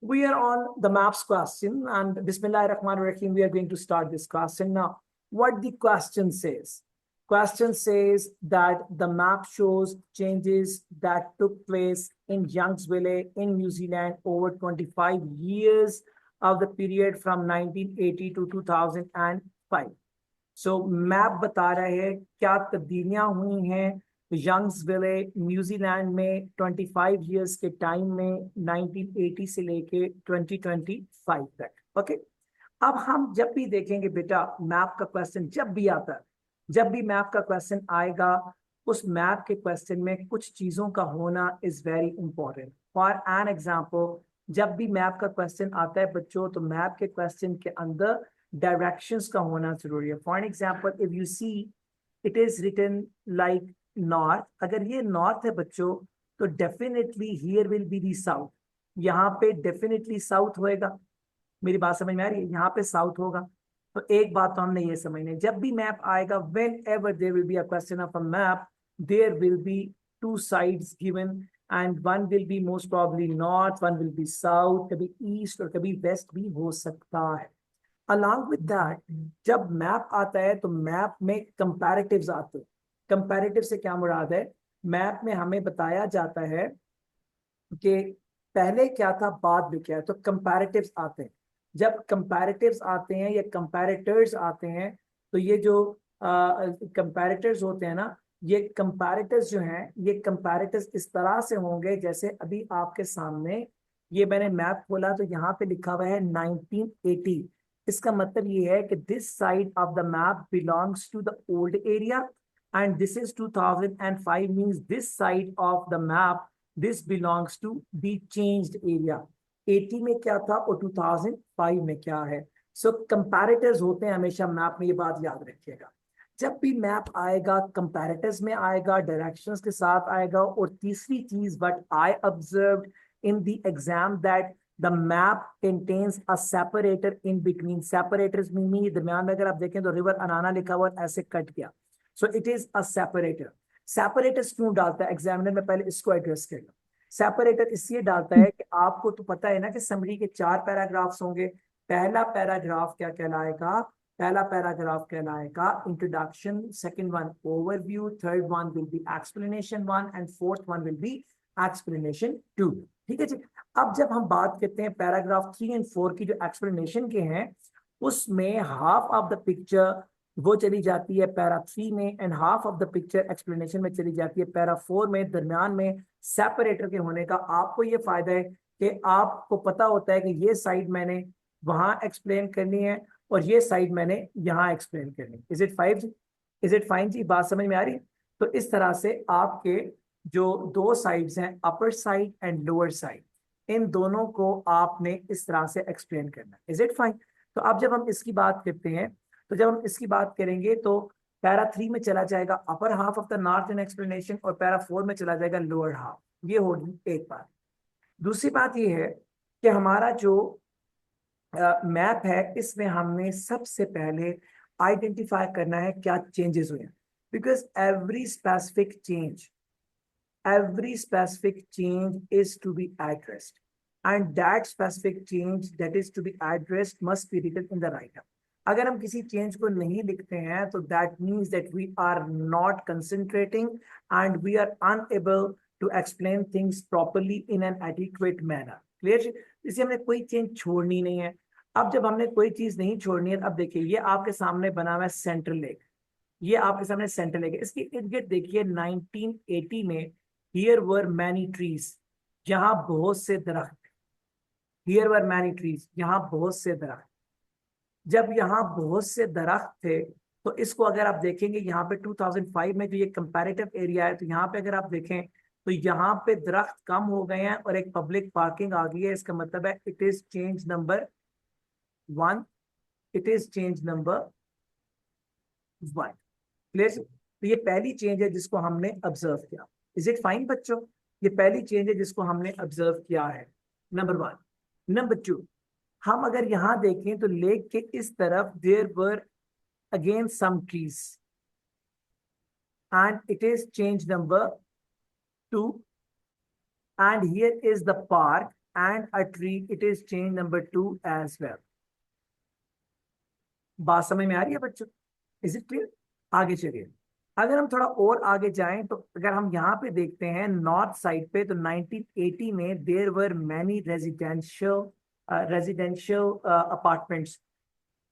We are on the maps question, and Bismillahir-Rahmanir-Rahim, we are going to start this question now. What the question says? Question says that the map shows changes that took place in Youngsville in New Zealand over 25 years of the period from 1980 to 2005. So map बता रहे हैं क्या तब्दीलियां हुई हैं यंग्सविले New Zealand में 25 years के time में 1980 से लेके 2025 तक। ओके, अब हम जब भी देखेंगे बेटा मैप का क्वेश्चन जब भी आता है, जब भी मैप का क्वेश्चन आएगा, उस मैप के क्वेश्चन में कुछ चीजों का होना is very important. For an example, जब भी मैप का क्वेश्चन आता है बच्चों, तो मैप के क्वेश्चन के अंदर डायरेक्शंस का होना जरूरी है। For example, if you see it is written like north, अगर ये नॉर्थ है बच्चों तो definitely here will be the south, यहाँ पे डेफिनेटली साउथ होएगा। मेरी बात समझ में आ रही है? यहाँ पे साउथ होगा। तो एक बात तो हमने ये समझनी, जब भी मैप आएगा, whenever there will be a question of a map, there will be two sides given and one will be most probably north, one will be south, कभी ईस्ट और कभी वेस्ट भी हो सकता है। अलॉन्ग विद दैट, जब map आता है तो मैप में कंपैरेटिव्स आते हैं। कंपैरेटिव से क्या मुराद है? मैप में हमें बताया जाता है कि पहले क्या था बाद में क्या है, तो कंपैरेटिव्स आते हैं। जब कंपैरेटिव्स आते हैं या कंपैरेटर्स आते हैं, तो ये जो कंपैरेटर्स होते हैं ना, ये कंपैरेटर्स जो हैं, ये कंपैरेटर्स इस तरह से होंगे जैसे अभी आपके सामने ये मैंने मैप खोला तो यहाँ पे लिखा हुआ है 1980। इसका मतलब ये है कि this side of the map belongs to the old area and this is 2005, means this side of the map, this belongs to the changed area। 80 में क्या था और 2005 में क्या है। सो कंपैरेटर्स होते हैं हमेशा मैप में, ये बात याद रखिएगा। जब भी मैप आएगा कंपैरेटर्स में आएगा, डायरेक्शंस के साथ आएगा। और तीसरी चीज what I observed in the exam that the map contains a separator in between. Separators meaning दरमियान में अगर आप देखें तो रिवर अनाना लिखा हुआ ऐसे कट गया, so it is a separator. Separators क्यों डालता है एग्जामिनर में, पहले इसको एड्रेस करेगा। सेपरेटर इसलिए डालता है कि आपको तो पता है ना कि समरी के 4 पैराग्राफ्स होंगे। पहला पैराग्राफ क्या कहलाएगा? पहला पैराग्राफ कहलाएगा introduction, second one overview, third one will B explanation 1 and fourth one will B explanation 2। ठीक है जी। अब जब हम बात करते हैं पैराग्राफ 3 एंड 4 की, जो एक्सप्लेनेशन के हैं, उसमें हाफ ऑफ द पिक्चर वो चली जाती है पैरा 3 में and half of the picture explanation में चली जाती है पैरा 4 में। दरम्यान में सेपरेटर के होने का आपको ये फायदा है कि आपको पता होता है कि ये साइड मैंने वहां एक्सप्लेन करनी है और ये साइड मैंने यहाँ एक्सप्लेन करनी है। इज इट फाइन जी? बात समझ में आ रही है? तो इस तरह से आपके जो दो साइड्स हैं, upper side and lower side, इन दोनों को आपने इस तरह से एक्सप्लेन करना है। Is it fine? तो अब जब हम इसकी बात करते हैं, तो जब हम इसकी बात करेंगे तो पैरा 3 में चला जाएगा upper half of the north in explanation और पैरा 4 में चला जाएगा लोअर हाफ। ये होगी एक बात। दूसरी बात ये है कि हमारा जो मैप है, इसमें हमने सबसे पहले आइडेंटिफाई करना है क्या चेंजेस हुए हैं, because every specific change is to be addressed, and that specific change that is to be addressed must be written in the write-up। अगर हम किसी चेंज को नहीं लिखते हैं तो that means that we are not concentrating and we are unable to explain things properly in an adequate manner. Clear? इसलिए हमने कोई चेंज छोड़नी नहीं है। अब जब हमने कोई चीज नहीं छोड़नी है, अब देखिए ये आपके सामने बना हुआ है सेंट्रल लेक, ये आपके सामने सेंट्रल लेक है। इसके इर्द गिर्द देखिए 1980 में हियर वर मैनी ट्रीज, यहाँ बहुत से दरख्त, हियर वर मैनी ट्रीज, यहाँ बहुत से दरख्त। जब यहाँ बहुत से दरख्त थे तो इसको अगर आप देखेंगे यहाँ पे 2005 में जो ये कंपैरेटिव एरिया है, तो यहाँ पे अगर आप देखें तो यहाँ पे दरख्त कम हो गए हैं और एक पब्लिक पार्किंग आ गई है। इसका मतलब है it is change number 1, it is change number 1। Clear? तो ये पहली चेंज है जिसको हमने ऑब्जर्व किया। इज इट फाइन बच्चों? ये पहली चेंज है जिसको हमने ऑब्जर्व किया है, नंबर 1। नंबर 2, हम अगर यहां देखें तो लेक के इस तरफ there were again some trees and it is change number 2। and here is the park and a tree. It is change number 2 as well. बात समझ में आ रही है बच्चों? Is it clear? आगे चलिए, अगर हम थोड़ा और आगे जाएं तो अगर हम यहाँ पे देखते हैं नॉर्थ साइड पे, तो 1980 में there were many residential apartments,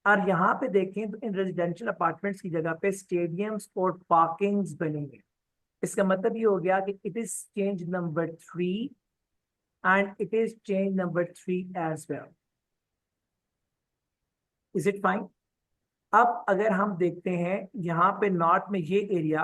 और यहाँ पे देखें तो इन रेजिडेंशियल अपार्टमेंट्स की जगह पे स्टेडियम्स और पार्किंग्स बनेंगे। इसका मतलब ये हो गया कि it is change number 3 and it is change number 3 as well. Is it fine? अब अगर हम देखते हैं यहाँ पे नॉर्थ में ये एरिया,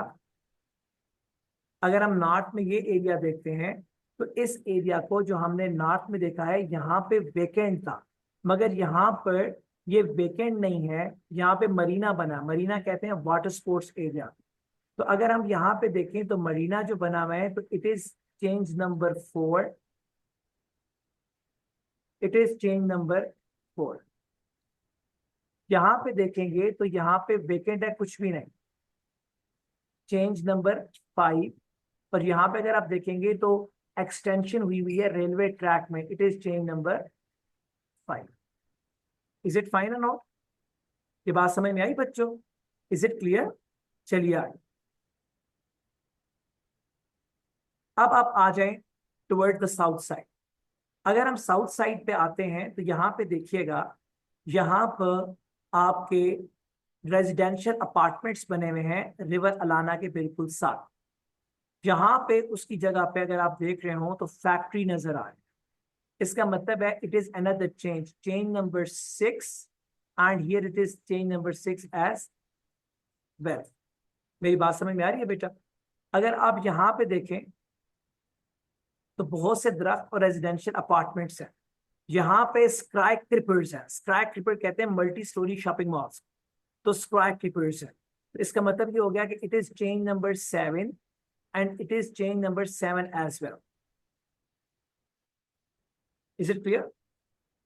अगर हम नॉर्थ में ये एरिया देखते हैं तो इस एरिया को जो हमने नॉर्थ में देखा है यहाँ पे वेकेंट था, मगर यहाँ पर ये वेकेंट नहीं है, यहाँ पे मरीना बना। मरीना कहते हैं वाटर स्पोर्ट्स एरिया। तो अगर हम यहाँ पे देखें तो मरीना जो बना हुआ है, तो it is change number 4, it is change number 4। यहाँ पे देखेंगे तो यहाँ पे वेकेंट है, कुछ भी नहीं, चेंज नंबर 5। और यहाँ पे अगर आप देखेंगे तो एक्सटेंशन हुई हुई है रेलवे ट्रैक में, it is change number 5। Is it fine और नॉट? ये बात समझ में आई बच्चों? Is it clear? चलिए आगे, अब आप आ जाएं टुवर्ड द साउथ साइड। अगर हम साउथ साइड पे आते हैं तो यहाँ पे देखिएगा, यहाँ पर आपके रेजिडेंशियल अपार्टमेंट्स बने हुए हैं रिवर अलाना के बिल्कुल साथ। यहाँ पे उसकी जगह पे अगर आप देख रहे हो तो फैक्ट्री नजर आ रही है। इसका मतलब है it is another change, change number 6, and here it is change number 6 as well. मेरी बात समझ में आ रही है बेटा? अगर आप यहाँ पे देखें तो बहुत से दरख्त और रेजिडेंशियल अपार्टमेंट्स हैं। यहाँ पे स्काई क्रिपर्स हैं। स्काई क्रिपर कहते हैं मल्टी स्टोरी शॉपिंग मॉल्स, तो स्काई क्रिपर्स है। तो इसका मतलब ये हो गया कि it is change number 7 and it is chain number 7 as well. Is it clear?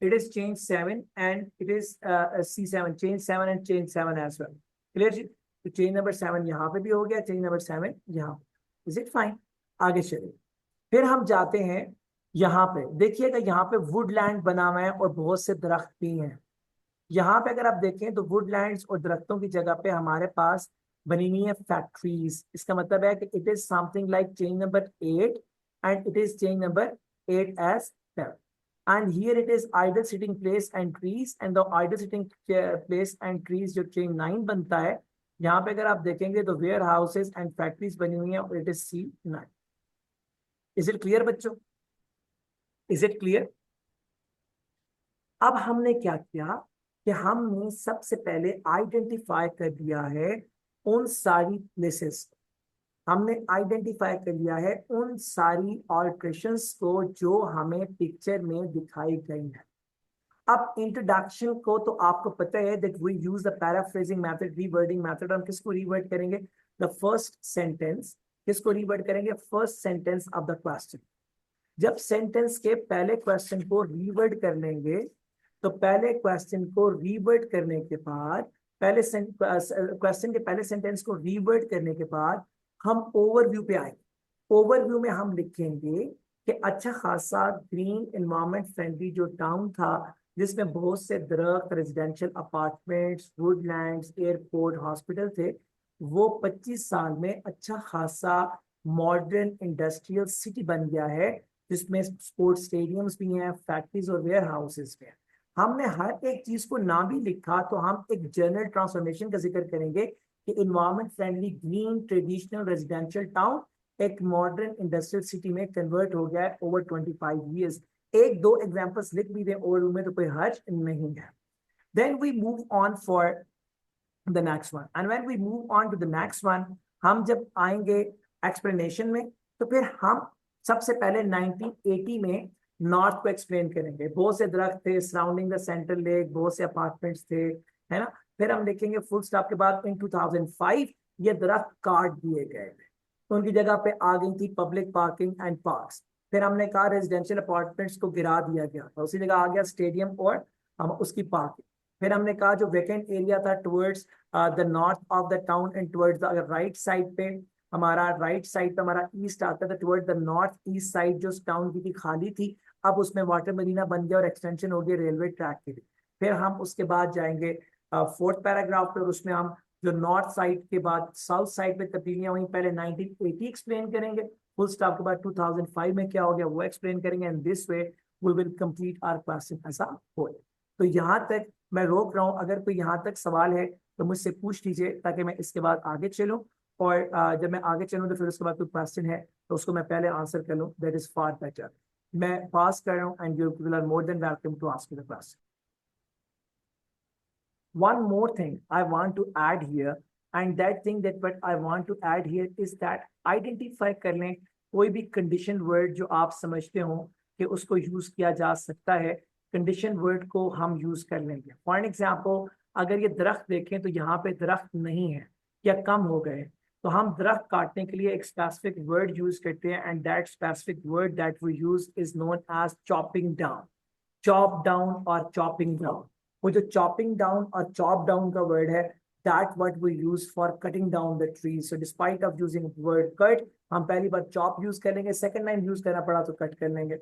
It is chain 7 and it is C7, chain 7 and chain 7 as well. Clear जी? तो chain number 7 यहाँ पे भी हो गया, chain number 7 यहाँ पे। Is it fine? आगे चलिए, फिर हम जाते हैं यहाँ पे। देखिएगा यहाँ पे वुडलैंड बना हुआ है और बहुत से दरख्त भी हैं। यहाँ पे अगर आप देखें तो वुडलैंड्स और दरख्तों की जगह पे हमारे पास बनी हुई है फैक्ट्रीज। इसका मतलब है कि it is something like change number 8 and it is change number 8 as well. And here it is idle sitting place and trees, and the idle sitting place and trees जो चेंज 9 बनता है, यहाँ पे अगर आप देखेंगे तो वेयर हाउसेज एंड फैक्ट्रीज बनी हुई है और it is C9। Is it clear बच्चों? Is it clear? अब हमने क्या किया कि हमने सबसे पहले आइडेंटिफाई कर दिया है उन सारी प्लेसेस, हमने आइडेंटिफाई कर लिया है उन सारी ऑल्ट्रेशंस को जो हमें पिक्चर में दिखाई गई है। अब इंट्रोडक्शन को तो आपको पता है that we use the paraphrasing method, rewording method. हम किसको रीवर्ड करेंगे? The first sentence. किसको रीवर्ड करेंगे? First sentence of the question. जब सेंटेंस के पहले क्वेश्चन को रीवर्ड कर लेंगे तो पहले क्वेश्चन को रीवर्ड करने के बाद, पहले क्वेश्चन के पहले सेंटेंस को रीवर्ड करने के बाद हम ओवरव्यू पे आएंगे। ओवरव्यू में हम लिखेंगे कि अच्छा खासा ग्रीन एनवायरमेंट फ्रेंडली जो टाउन था, जिसमें बहुत से दरख्त, residential apartments, Woodlands, airport, hospital थे, वो 25 साल में अच्छा खासा मॉडर्न इंडस्ट्रियल सिटी बन गया है, जिसमें स्पोर्ट्स स्टेडियम्स भी हैं, फैक्ट्रीज और वेयर हाउसेज भी हैं। हमने हर एक चीज को ना भी लिखा तो हम एक जनरल ट्रांसफॉर्मेशन का जिक्र करेंगे कि environment friendly green traditional residential town एक मॉडर्न इंडस्ट्रियल सिटी में कन्वर्ट हो गया है ओवर 25 ईयर्स। एक दो एग्जांपल्स लिख भी दें ओवरव्यू में तो कोई हर्ज नहीं है। Then we move on for the next one, and when we move on to the next one, हम जब आएंगे एक्सप्लेनेशन में तो फिर हम सबसे पहले 1980 में नॉर्थ को एक्सप्लेन करेंगे। बहुत से दरख्त थे सराउंडिंग द सेंट्रल लेक, बहुत से अपार्टमेंट्स थे, है ना। फिर हम देखेंगे फुल स्टॉप के बाद इन 2005 ये दरख्त काट दिए गए थे, तो उनकी जगह पे आ गई थी पब्लिक पार्किंग एंड पार्क्स। फिर हमने कहा रेजिडेंशियल अपार्टमेंट्स को गिरा दिया गया था, उसी जगह आ गया स्टेडियम और हम उसकी पार्किंग। फिर हमने कहा जो वेकेंट एरिया था towards the north of the town and towards the right side पे हमारा राइट साइड पे हमारा ईस्ट आता था, toward the north east side जो टाउन की थी खाली थी, अब उसमें वाटर मरीना बन गया और एक्सटेंशन हो गई रेलवे ट्रैक के लिए। फिर हम उसके बाद जाएंगे फोर्थ पैराग्राफ पे, और उसमें हम जो नॉर्थ साइड के बाद साउथ साइड में तब्दीलियां हुई पहले 1980 एक्सप्लेन करेंगे, फुल स्टॉप के बाद 2005 में क्या हो गया वो एक्सप्लेन करेंगे, and this way we will complete our class as a whole. तो यहाँ तक मैं रोक रहा हूँ, अगर कोई यहाँ तक सवाल है तो मुझसे पूछ लीजिए ताकि मैं इसके बाद आगे चलूँ, और जब मैं आगे चलूँ तो फिर उसके बाद कोई क्वेश्चन है तो उसको मैं पहले आंसर कर लूँ, दैट इज फार बेटर। मैं पास कर रहा हूँ and you will are more than welcome to ask the question. One more thing I want to add here, and that thing that what I want to add here is that identify कर लें कोई भी condition word जो आप समझते हो कि उसको यूज किया जा सकता है, कंडीशन वर्ड को हम यूज कर लेंगे। फॉर एग्जाम्पल अगर ये दरख्त देखें तो यहाँ पे दरख्त नहीं है या कम हो गए, तो हम दरख्त काटने के लिए एक स्पेसिफिक वर्ड यूज करते हैं, and that specific word that we use is known as chopping down. Chop down और चॉपिंग डाउन, वो जो चॉपिंग डाउन और चॉप डाउन का वर्ड है, that what we use for cutting down the tree. So despite of using word cut, हम पहली बार chop use करेंगे, सेकंड टाइम यूज करना पड़ा तो कट कर लेंगे।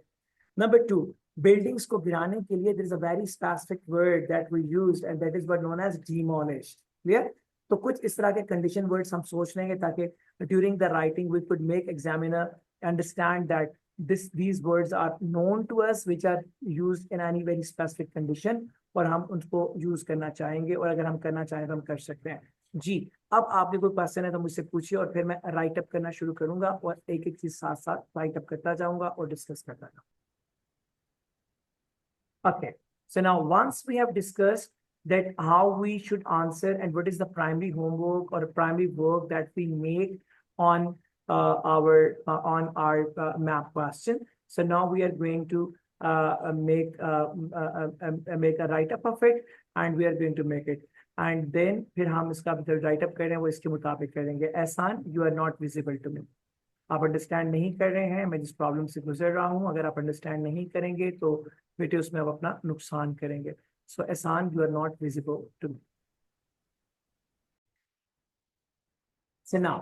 नंबर टू, बिल्डिंग्स को गिराने के लिए there is a very specific word that we used, and that is what known as demolish. Clear? तो कुछ इस तरह के कंडीशन वर्ड्स हम सोच लेंगे ताकि during the writing we could make examiner understand that these words are known to us which are used in any very specific condition, और हम उनको यूज करना चाहेंगे, और अगर हम करना चाहें तो हम कर सकते हैं। जी, अब आपके कोई क्वेश्चन है तो मुझसे पूछिए, और फिर मैं राइट अप करना शुरू करूंगा और एक एक चीज साथ साथ राइट अप करता जाऊंगा और डिस्कस करता जाऊंगा। Okay, so now once we have discussed that how we should answer and what is the primary homework or primary work that we make on our map question. So now we are going to make a write up of it, and we are going to make it, and then फिर हम इसका write up करें वो इसके मुताबिक करेंगे। एहसान, you are not visible to me, आप अंडरस्टैंड नहीं कर रहे हैं मैं जिस प्रॉब्लम से गुजर रहा हूं, अगर आप अंडरस्टैंड नहीं करेंगे तो बेटे उसमें आप अपना नुकसान करेंगे। So Ehsan, you are not visible to me. So now,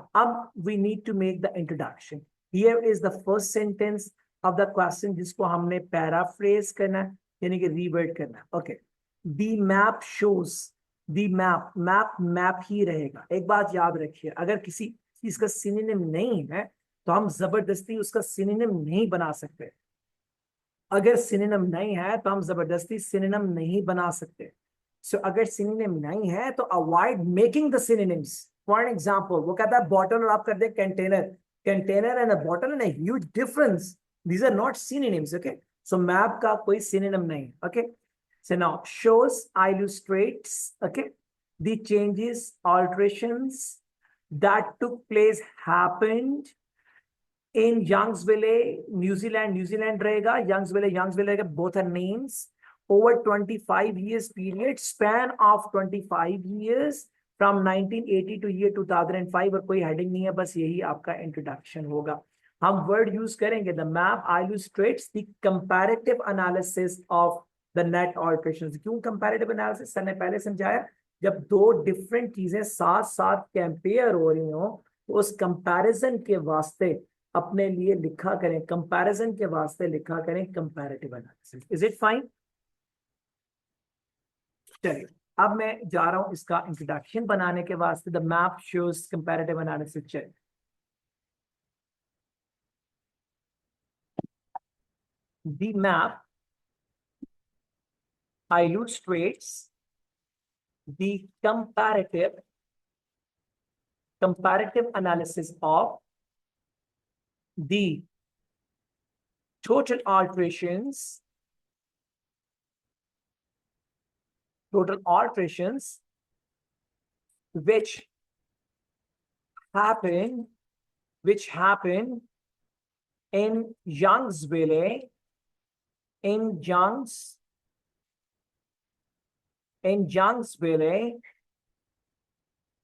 we need to make the introduction. Here is the first sentence of the question जिसको हमने paraphrase करना है, यानी कि reword करना है। Okay. The map shows, the map ही रहेगा। एक बात याद रखिए, अगर किसी चीज का synonym नहीं है तो हम जबरदस्ती उसका synonym नहीं बना सकते। अगर synonym नहीं है तो हम जबरदस्ती synonym नहीं बना सकते। So अगर synonym नहीं है तो avoid making the synonyms. For an example, वो कहता है bottle और आप कर दे container. Container and a bottle and a huge difference. These are not synonyms, okay? So map का कोई synonym नहीं, okay? So now shows illustrates, okay, the changes, alterations that took place happened in Youngsville, New Zealand. New Zealand रहेगा, Youngsville रहेगा, both are names. Over 25 years period, span of 25 years from 1980 to year 2005, और कोई heading नहीं है, बस यही आपका introduction होगा। हम वर्ड यूज करेंगे, the map illustrates the comparative analysis of the net alterations। क्यों comparative analysis? सर ने पहले समझाया, जब दो डिफरेंट चीजें साथ साथ कंपेयर हो रही हो तो उस कंपैरिजन के वास्ते अपने लिए लिखा करें, कंपैरिजन के वास्ते लिखा करें comparative analysis. Is it fine? चलिए, अब मैं जा रहा हूं इसका इंट्रोडक्शन बनाने के वास्ते। The map shows comparative analysis. चलिए, the map illustrates the comparative analysis of the total alterations which happen in Youngsville,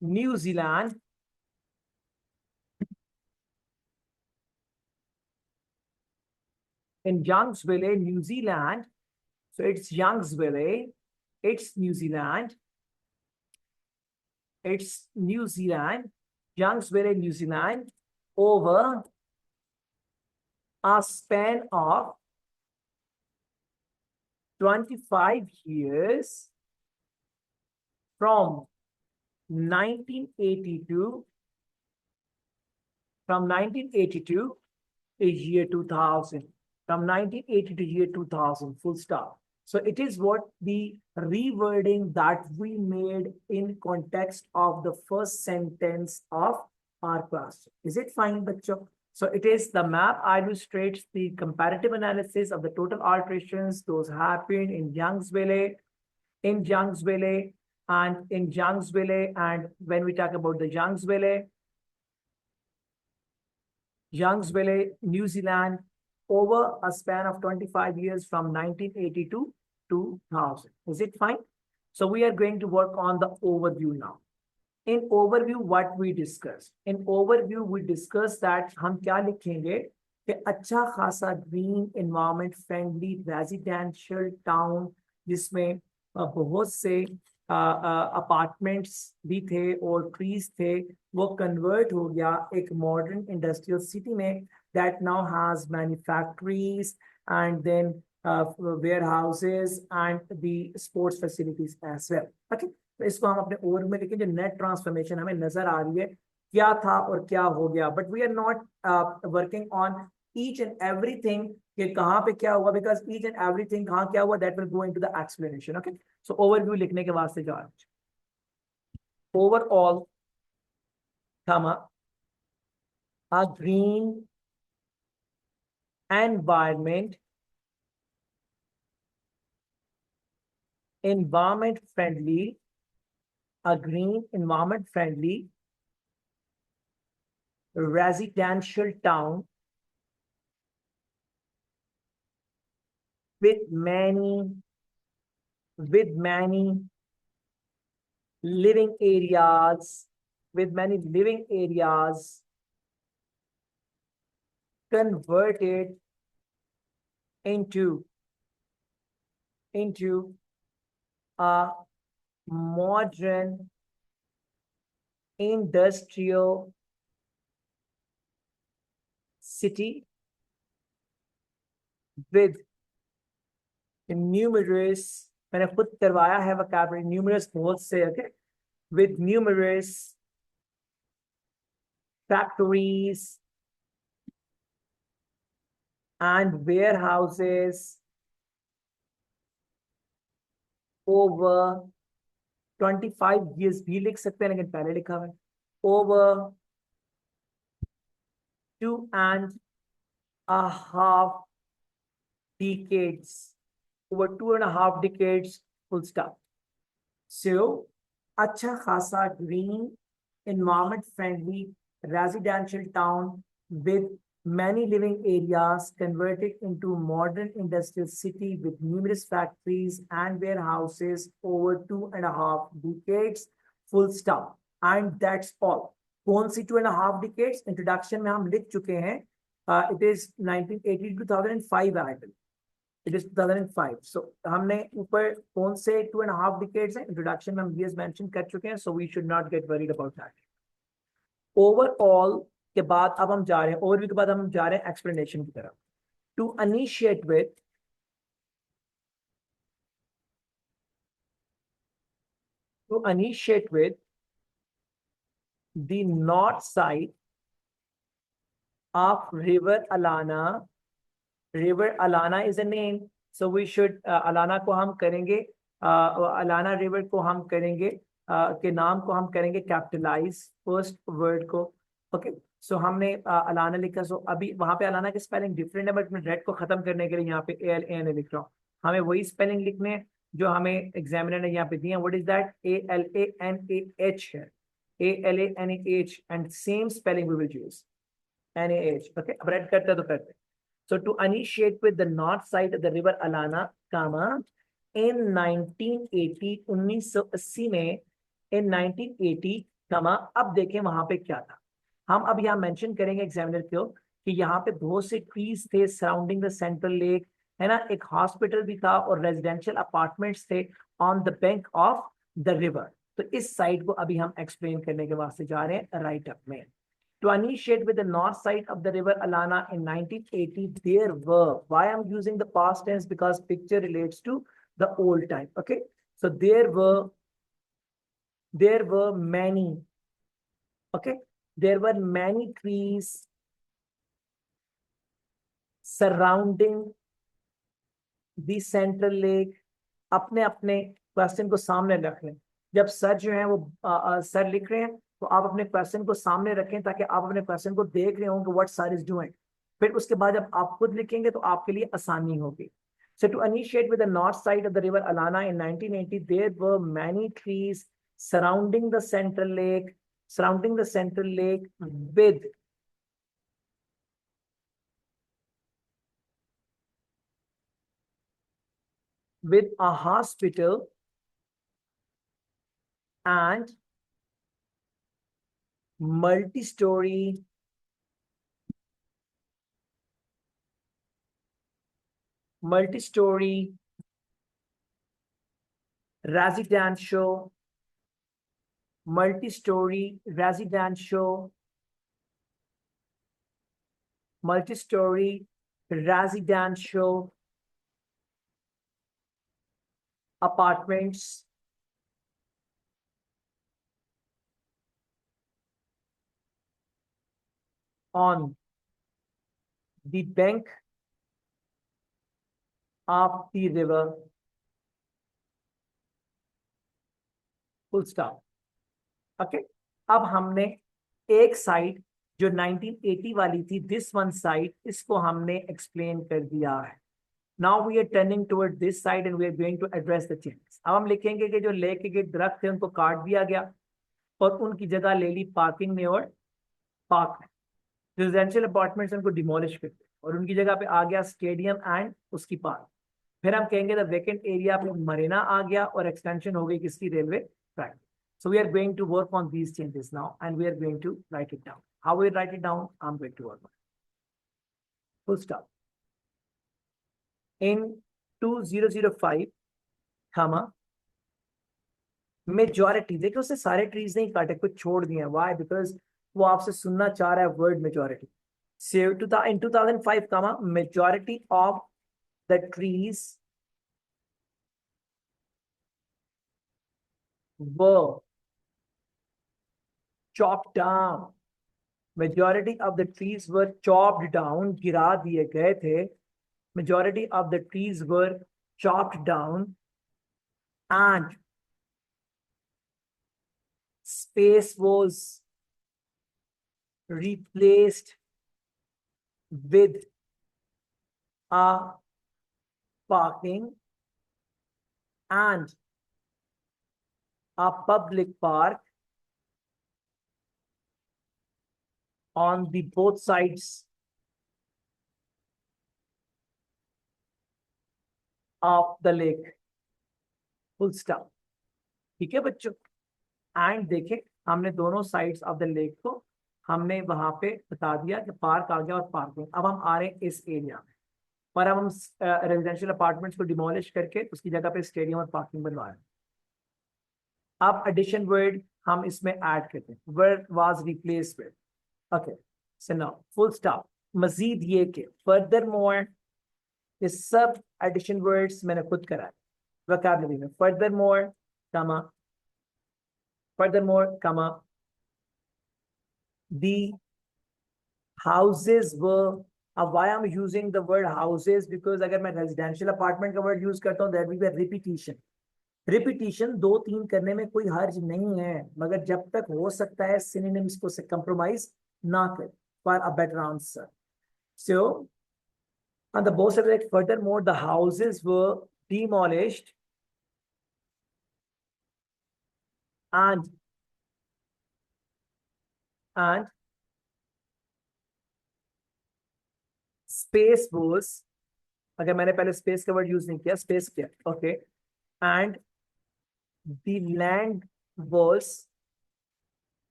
New Zealand, New Zealand. So it's Youngsville, it's New Zealand, Youngsville, New Zealand, over a span of 25 years from 1982 is year 2000. From 1980 to year 2000, full stop. So it is what the rewording that we made in context of the first sentence of our question. Is it fine, bachcho? So it is the map illustrates the comparative analysis of the total alterations those happened in Youngsville, and when we talk about the Youngsville, New Zealand, over a span of 25 years from 1980 to 2000. Is it fine? So we are going to work on the overview now. In overview, what we discussed? In overview, we discussed that हम क्या लिखेंगे कि अच्छा खासा green environment friendly residential town जिसमें बहुत से apartments भी थे और ट्रीज थे, वो कन्वर्ट हो गया एक मॉडर्न इंडस्ट्रियल सिटी में that now has manufactories and then warehouses and the sports facilities as well. Okay, तो इसको हम अपने ओवर में लिखें जो नेट ट्रांसफॉर्मेशन हमें नजर आ रही है क्या था और क्या हो गया, but we are not working on each and everything कि कहाँ पे क्या हुआ, बिकॉज ईच एंड एवरीथिंग कहाँ क्या हुआ that will go into the explanation. Okay, so overview लिखने के वास्ते जा रहे हैं. Overall comma a green environment friendly, a green environment friendly residential town with many living areas, converted into a modern industrial city with numerous, मैंने खुद करवाया है vocabulary, numerous बहुत से, okay, with numerous factories and warehouses over 25 years भी लिख सकते हैं, लेकिन पहले लिखा हुआ है over 2.5 decades, over 2.5 decades, full stop. So अच्छा खासा green environment friendly residential town with many living areas converted into modern industrial city with numerous factories and warehouses over 2.5 decades, full stop. And that's all. कौन सी 2.5 decades? Introduction में हम लिख चुके हैं. It is 1980 to 2005 I believe. It is 2005. So हमने ऊपर कौन से 2.5 decades हैं? Introduction में हम years mention कर चुके हैं. So we should not get worried about that. Overall के बाद अब हम जा रहे हैं, ओवरव्यू के बाद हम जा रहे हैं एक्सप्लेनेशन की तरफ. To initiate with the north side of river Alana. River Alana is a name, so we should Alana को हम करेंगे अलाना रिवर को हम करेंगे के नाम को हम करेंगे कैपिटलाइज फर्स्ट वर्ड को. ओके, सो हमने अलाना लिखा. सो अभी वहां पे अलाना की स्पेलिंग डिफरेंट है, बट मैं रेड को खत्म करने के लिए यहाँ पे ALANA लिख रहा हूँ. हमें वही स्पेलिंग लिखने जो हमें एग्जामिनर ने यहाँ पे दिए. What is that? ALANAH है, ALANAH, and same spelling we will use NAH. Okay, अब रेड करते तो करते. So to initiate with the north side of the river Alana, in 1980, 1980 में, in 1980, अब देखें वहां पे क्या था. हम अब यहाँ मेंशन करेंगे एग्जामिनर को कि यहाँ पे बहुत से ट्रीज थे सराउंडिंग द सेंट्रल लेक, है ना, एक हॉस्पिटल भी था और रेजिडेंशियल अपार्टमेंट्स थे on the bank of the river. तो इस साइड को अभी हम एक्सप्लेन करने के वास्ते जा रहे हैं राइट अप में. To initiate with the north side of the river Alana in 1980, there were, why I'm using the past tense, because picture relates to the old time. Okay, so there were many, okay, there were many trees surrounding the central lake. अपने अपने question को सामने रख लें. जब sir जो है वो सर लिख रहे हैं तो आप अपने क्वेश्चन को सामने रखें ताकि आप अपने क्वेश्चन को देख रहे हो कि व्हाट सर इज डूइंग. फिर उसके बाद जब आप खुद लिखेंगे तो आपके लिए आसानी होगी. So to initiate with the north side of the river Alana in 1980, there were many trees surrounding the central lake, with a hospital and multi-story residential apartments on the bank of the river. Full stop. Okay. अब हमने एक side जो 1980 वाली थी, this one side, इसको हमने explain कर दिया है. Now we are turning toward this side and we are going to address the changes. अब हम लिखेंगे कि जो लेके के दरख्त थे उनको काट दिया गया और उनकी जगह ले ली पार्किंग में और पार्क में. रेजिडेंशियल अपार्टमेंट्स उनको डिमोलिश कर दिया और उनकी जगह पे आ गया स्टेडियम एंड उसकी पार्क. फिर हम कहेंगे द वेकेंट एरिया पे मरीना आ गया और एक्सटेंशन हो गई किसकी, railway track. So we are going to work on these changes now and we are going to write it down. How we write it down? I'm going to work on it. Full stop. In 2005, comma, majority, देखो उससे सारे trees नहीं काटे, कुछ छोड़ दिए. Why? Because वो आपसे सुनना चाह रहा है word majority. So in 2005, comma, majority of the trees were chopped down. Majority of the trees were chopped down. गिरा दिए गए थे. Majority of the trees were chopped down and space was replaced with a parking and a public park on the both sides of the lake. Full stop. ठीक है बच्चों. And देखें हमने दोनों साइड्स ऑफ द लेक को हमने वहां पे बता दिया कि पार्क आ गया और पार्किंग. अब हम आ रहे हैं इस एरिया में पर अब हम रेजिडेंशियल अपार्टमेंट्स को डिमोलिश करके उसकी जगह पे स्टेडियम और पार्किंग बनवा रहे हैं. अब एडिशन वर्ड हम इसमें ऐड करते हैं. Word was replace with. Okay, so now full stop. मजीद ये कि फर्दर मोर, ये सब एडिशन वर्ड्स मैंने खुद करा है वोकैबुलरी में. furthermore, comma, the houses were. अब why I'm using the word houses? Because अगर मैं residential apartment का word use करता हूँ, there will be a repetition. Repetition दो तीन करने में कोई हर्ज नहीं है, मगर जब तक हो सकता है synonyms को से compromise ना कर. For a better answer. So on the both sides, like, furthermore, the houses were demolished and space was, अगर मैंने पहले space का word use नहीं किया, space किया, okay, and the land was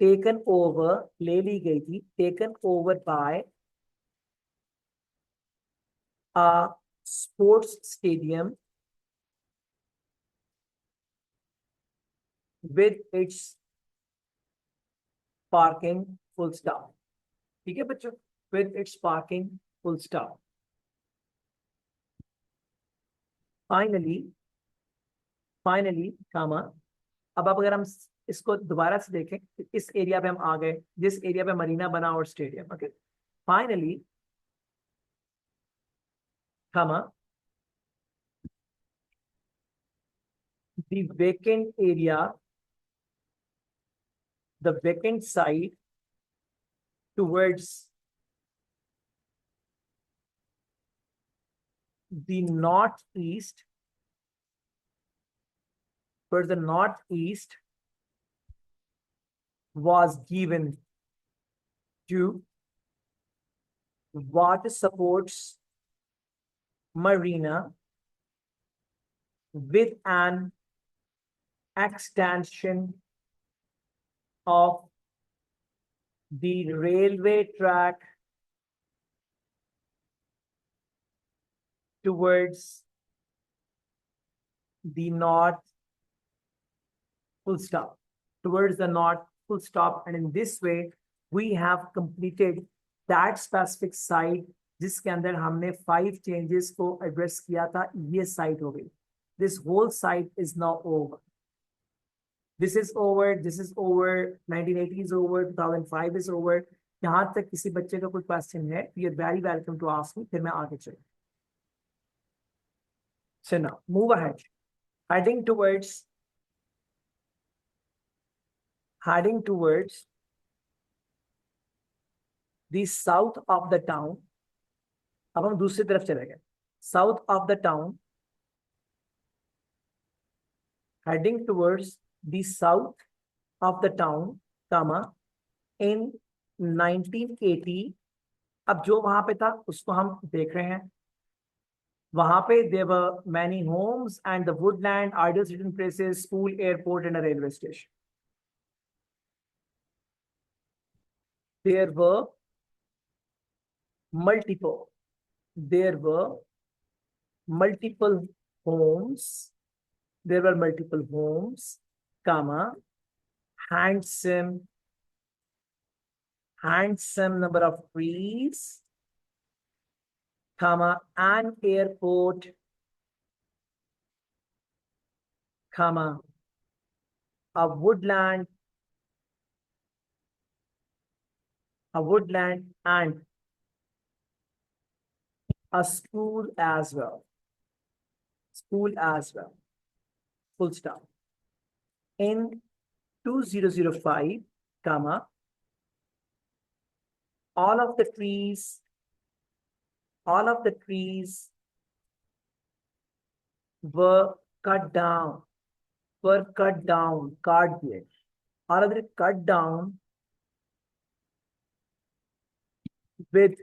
taken over, ले ली गई थी, taken over by a sports stadium with its parking full stop. ठीक है बच्चों, with its parking full stop. Finally, comma. अब अगर हम इसको दोबारा से देखें, इस एरिया पे हम आ गए, जिस एरिया पे मरीना बना और stadium. Okay, finally, comma, the vacant area, the vacant side towards the northeast, towards the northeast, was given to water supports marina with an extension of the railway track towards the north, full stop, towards the north, full stop. And in this way, we have completed that specific site जिसके अंदर हमने 5 changes को address किया था. ये site हो गई. This whole site is now over. This is over. This is over. 1980 is over. 2005 is over. यहाँ तक किसी बच्चे का कोई क्वेश्चन है, you are very welcome to ask me. फिर मैं आगे चलूँ. So now move ahead. Heading towards the south of the town. अब हम दूसरी तरफ चले गए. South of the town, heading towards the south of the town, comma, in 1980. अब जो वहां पे था उसको हम देख रहे हैं. वहां पे there were many homes and the woodland, ideal sitting places, school, airport, and a railway station. There were multiple homes. There were multiple homes, comma, handsome number of trees, comma, an airport, comma, a woodland, and a school as well. Full stop. In 2005, comma, all of the trees were cut down, काट दिए. All of them cut down with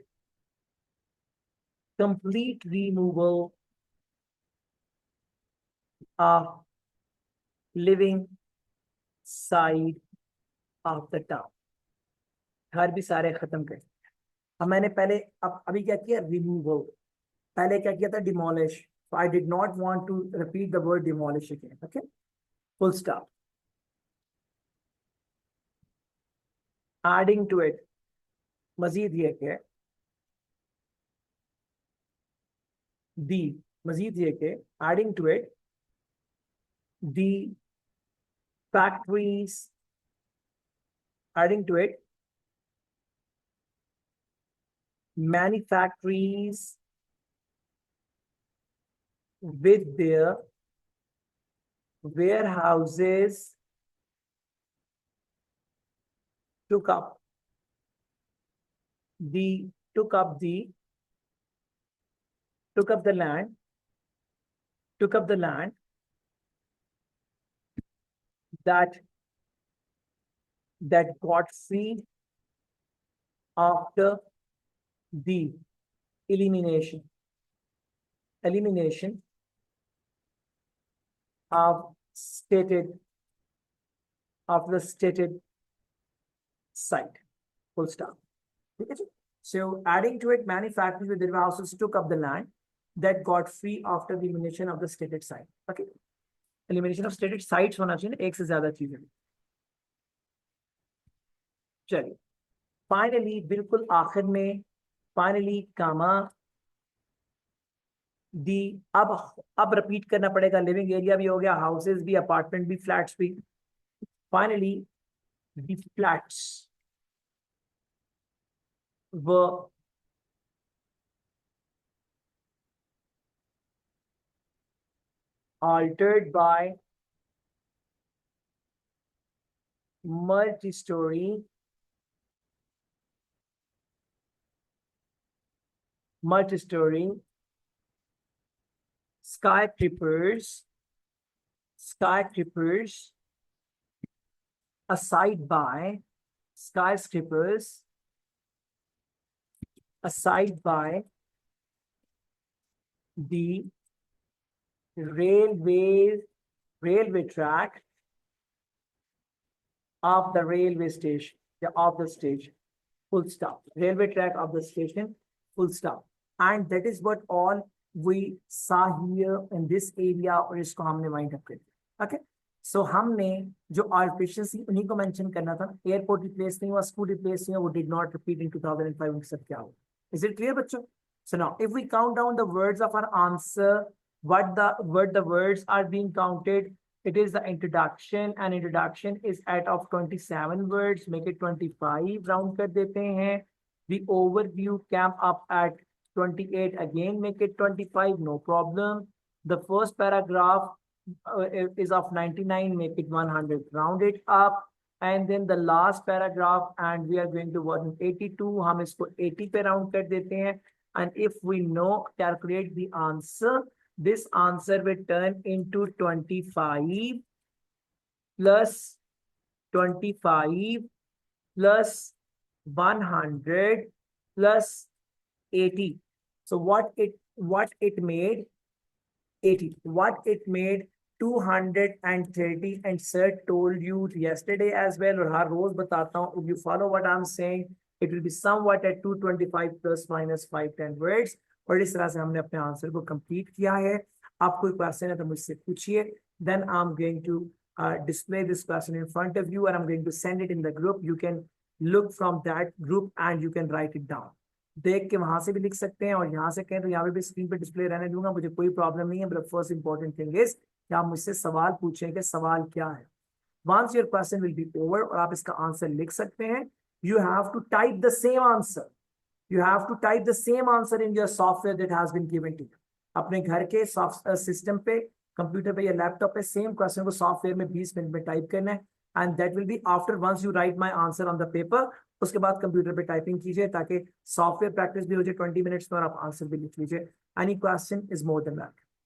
complete removal of living side of the town. घर भी सारे खत्म कर. अब मैंने पहले अभी क्या किया, रिमूवल. पहले क्या किया था, demolish. So I did not want to repeat the word demolish again. Okay, full stop. Adding to it, मजीद ये के adding to it, the factories, manufactories with their warehouses took up the land that got free after the elimination of the stated site. Full stop. So adding to it, manufacturers with their warehouses took up the land that got free after the elimination of the stated site. Okay. Elimination of stated sites होना चाहिए ना, एक से ज्यादा चीजें। चलिए finally बिल्कुल आखिर में, फाइनली कामा दी, अब रिपीट करना पड़ेगा, लिविंग एरिया भी हो गया, हाउसेस भी, अपार्टमेंट भी, फ्लैट्स भी। Finally the flats were altered by multi-story skyscrapers aside by skyscrapers aside by the railway track of the railway station, of the station, full stop. Railway track of the station, full stop. And that is what all we saw here in this area, और इसको हमने wind up कर दिया। Okay, सो हमने जो artificial उन्हीं को mention करना था। एयरपोर्ट रिप्लेस नहीं हुआ, स्कूल रिप्लेस नहीं हुआ, वो डिड नॉट रिपीट इन 2005। उनके साथ क्या हुआ? इज इट क्लियर बच्चों? So now, if we count down the words of our answer, what the words are being counted, it is the introduction, and introduction is at of 27 words. Make it 25, round कर देते हैं। The overview came up at 28, again make it 25, no problem. The first paragraph is of 99, make it 100, round it up. And then the last paragraph, and we are going to work in 82, हम इसको 80 पे round कर देते हैं। And if we know, calculate the answer, this answer will turn into 25 plus 25 plus 100 plus 80. So what it made? 80. What it made? 230. And sir told you yesterday as well, और हर रोज बताता हूँ, if you follow what I'm saying, it will be somewhat at 225 plus minus 510 words. और इस तरह से हमने अपने answer को कंप्लीट किया है। आप कोई क्वेश्चन है तो मुझसे पूछिए। Then I'm going to display this question in front of you, and I'm going to send it in the group. You can look from that group and you can write it down. देख के वहां से भी लिख सकते हैं, और यहाँ से कहें तो यहाँ पे भी स्क्रीन पे डिस्प्ले रहने दूंगा, मुझे कोई प्रॉब्लम नहीं है। But first important thing is कि आप मुझसे सवाल पूछें कि सवाल क्या है। Once your question will be over और आप इसका आंसर लिख सकते हैं, you have to type the same answer. You have to type the same answer in your software that has been given to you. अपने घर के सिस्टम पे, कंप्यूटर पे या लैपटॉप पे सेम क्वेश्चन को सॉफ्टवेयर में 20 मिनट में टाइप करना है। And that will be after once you write my answer on the paper. उसके बाद कंप्यूटर पे टाइपिंग कीजिए ताकि सॉफ्टवेयर प्रैक्टिस भी हो जाए 20 मिनट्स में, और आप आंसर भी लिख लीजिए। Any question is more than that.